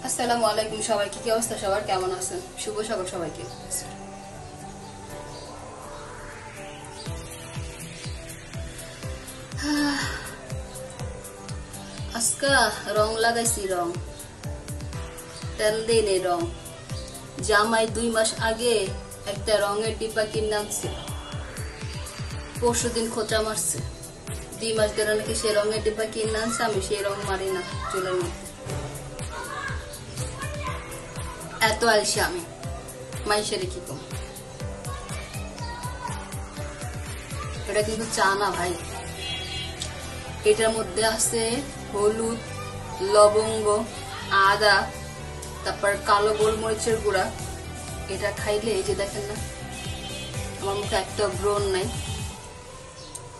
আসসালামু আলাইকুম সবাইকে। কি অবস্থা সবার, কেমন আছেন? শুভ সকাল সবাইকে। আজকা রং লাগাইছি, রং তেল দেই নেই রং। জামাই 2 মাস আগে একটা রঙের ডিব্বা কিনে আনছে, পরশুদিন খোঁচা মারছে। 2 মাস ধরে নাকি সে রঙের ডিব্বা কিনে আনছে, আমি সেই রং মারি না চুলের মধ্যে। এত আলসি আমি, মাইশেরে কি কম। এটা কিন্তু চা না ভাই, এটার মধ্যে আছে হলুদ, লবঙ্গ, আদা, তারপর কালো গোলমরিচের গুঁড়া। এটা খাইলে এই যে দেখেন না, আমার মুখে একটা ব্রণ নাই,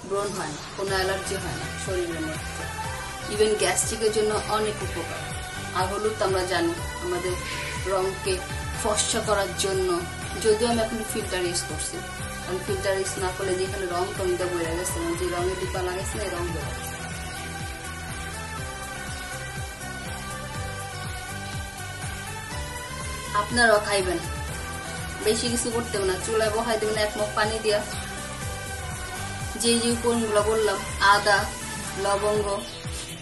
ব্রণ হয় না, কোনো অ্যালার্জি হয় না শরীরের মধ্যে। ইভেন গ্যাস্ট্রিকের জন্য অনেক উপকার। আর হলুদ তো আমরা জানি আমাদের রংকে ফর্সা করার জন্য। যদিও আমি এখন ফিল্টার ইউজ করছি, আমি ফিল্টার ইউজ না করলে যেখানে রং টংটা বয়ে গেছে, যে রঙের ডিপা লাগাইছে না, এই রং বেড়ে গেছে। আপনারাও খাইবেন, বেশি কিছু করতে হবে না, চুলায় বহাই দেবেন 1 মগ পানি দিয়া। যে যে উপকরণগুলো বললাম, আদা, লবঙ্গ,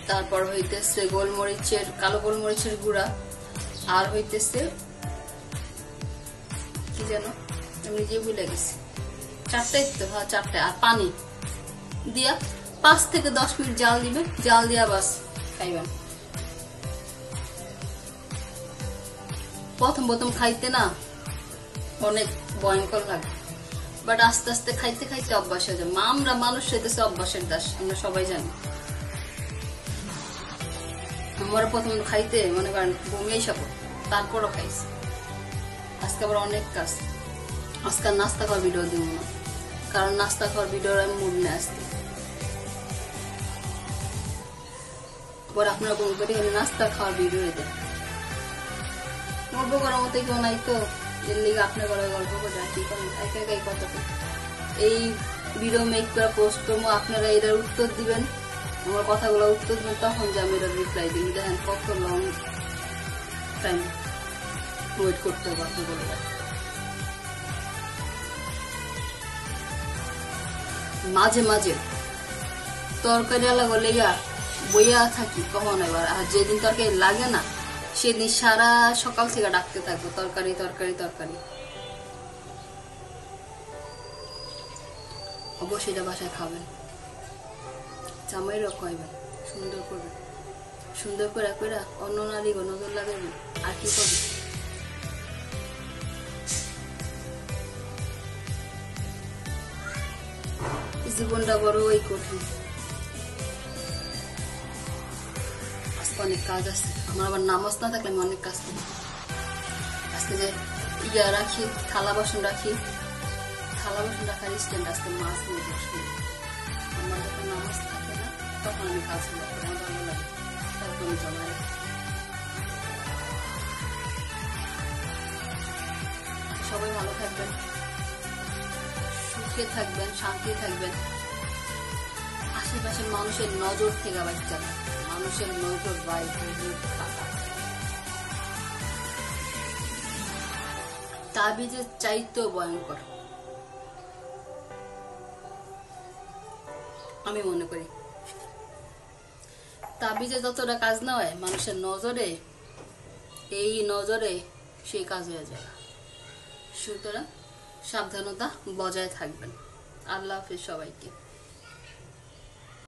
তারপর হইতেছে গোলমরিচের, কালো গোলমরিচের গুঁড়া, আর হইতেছে কি যেন আমি যে ভুলে গেছি, 4টাই তো, হ্যাঁ 4টে, আর পানি দিয়া 5 থেকে 10 মিনিট জাল দিবেন। জাল দিয়া বাস খাইবেন। প্রথম প্রথম খাইতে না অনেক ভয়ঙ্কর লাগে, বাট আস্তে আস্তে খাইতে খাইতে অভ্যাস হয়ে যায়। আমরা মানুষ হইতেছে অভ্যাসের দাস, আমরা সবাই জানি। আমার প্রথম খাইতে মনে করেন বমি এসে পড়ে, তারপরও খাইছি। আজকে আবার অনেক কাজ, আজকে নাস্তা খাওয়ার ভিডিও দিব না, কারণ নাস্তা খাওয়ার ভিডিওর আমি মুড নেই আসতে। পরে আপনারা কোন করে আমি নাস্তা খাওয়ার ভিডিও দেন, গল্প করার মতো কেউ নাই তো, এর লিগে আপনার ঘরে গল্প করে কি করেন, একা একাই কথা। এই ভিডিও মেক করে পোস্ট করবো, আপনারা এটার উত্তর দিবেন, আমার কথাগুলো উত্তর দিবেন, তখন যে আমি এটার রিপ্লাই দিই। দেখেন কত লং টাইম ওয়েট করতে হবে আপনাগুলো। মাঝে মাঝে তরকারি লাগো লেগা বইয়া থাকি কখন এবার, আর যেদিন তরকারি লাগে না সেদিন সারা সকাল থেকে ডাকতে থাকবো তরকারি তরকারি তরকারি। অবশ্যই এটা বাসায় খাবেন, জামাইরও খাইবেন, সুন্দর করবেন, সুন্দর করে করে অন্য নারী নজর লাগাবেন। আর কি করবেন? জীবনটা বড়ই কঠিন। আজকে অনেক কাজ আছে আমার, আবার নামাজ না থাকলে আমি অনেক কাজ করি। আজকে যে ইয়া রাখি, থালা বাসন রাখি, থালা বাসন রাখার স্ট্যান্ড আজকে মাছ নিয়ে বসি। আমার যখন নামাজ থাকে না তখন আমি কাজ করি, আমার ভালো লাগে, তারপর আমি জমা রাখি। সবাই ভালো থাকবেন, সুখে থাকবেন, শান্তি থাকবেন। আশেপাশের মানুষের নজর থেকে বাচ্চা, মানুষের নজর বাইরে থাকা। তাবিজের চাইতেও ভয়ঙ্কর আমি মনে করি। তাবিজে যতটা কাজ না হয়, মানুষের নজরে, এই নজরে সেই কাজ হয়ে যায়। সুতরাং সাবধানতা বজায় থাকবেন। আল্লাহ হাফেজ সবাইকে।